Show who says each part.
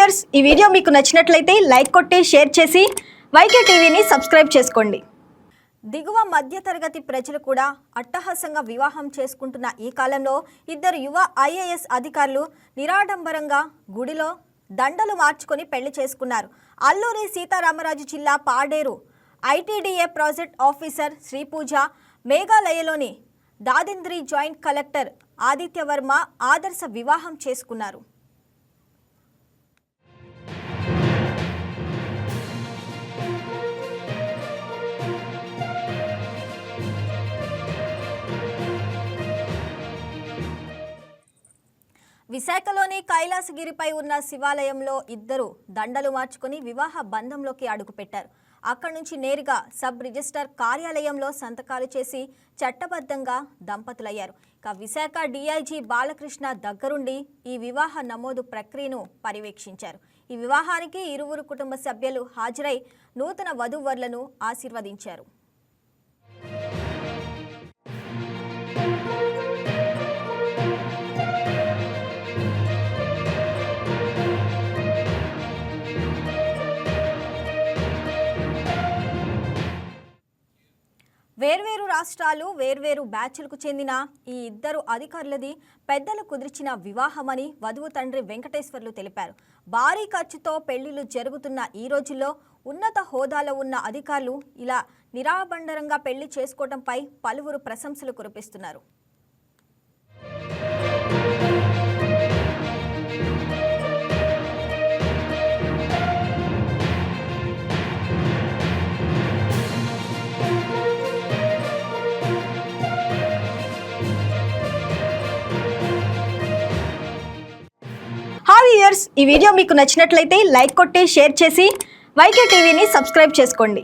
Speaker 1: Viewers, ఈ video మీకు నచ్చినట్లయితే లైక్ కొట్టి షేర్ చేసి వైకే టీవీని సబ్స్క్రైబ్ చేసుకోండి. దిగువ మధ్యతరగతి ప్రజలు కూడా అట్టహాసంగా వివాహం చేసుకుంటున్న ఈ కాలంలో ఇద్దరు యువ ఐఏఎస్ అధికారులు నిరాడంబరంగా గుడిలో దండలు మార్చుకొని పెళ్లి చేసుకున్నారు. అల్లూరి సీతారామరాజు జిల్లా Paderu ITDA project officer Sripuja, మేఘాలయలోని దాదింద్రి జాయింట్ కలెక్టర్ ఆదిత్యవర్మ ఆదర్శ వివాహం చేసుకున్నారు. విశాఖలోని కైలాసగిరిపై ఉన్న శివాలయంలో ఇద్దరు దండలు మార్చుకుని వివాహ బంధంలోకి అడుగుపెట్టారు. అక్కడి నుంచి నేరుగా సబ్ రిజిస్టర్ కార్యాలయంలో సంతకాలు చేసి చట్టబద్ధంగా దంపతులయ్యారు. ఇక విశాఖ డీఐజీ బాలకృష్ణ దగ్గరుండి ఈ వివాహ నమోదు ప్రక్రియను పర్యవేక్షించారు. ఈ వివాహానికి ఇరువురు కుటుంబ సభ్యులు హాజరై నూతన వధూవరులను ఆశీర్వదించారు. వేర్వేరు రాష్ట్రాలు వేర్వేరు బ్యాచ్లకు చెందిన ఈ ఇద్దరు అధికారులది పెద్దలు కుదిర్చిన వివాహమని వధువు తండ్రి వెంకటేశ్వర్లు తెలిపారు. భారీ ఖర్చుతో పెళ్లిళ్లు జరుగుతున్న ఈ రోజుల్లో ఉన్నత హోదాలో ఉన్న అధికారులు ఇలా నిరాడంబరంగా పెళ్లి చేసుకోవడంపై పలువురు ప్రశంసలు కురిపిస్తున్నారు. వ్యూయర్స్, ఈ వీడియో మీకు నచ్చినట్లయితే లైక్ కొట్టి షేర్ చేసి వైకే టీవీని సబ్స్క్రైబ్ చేసుకోండి.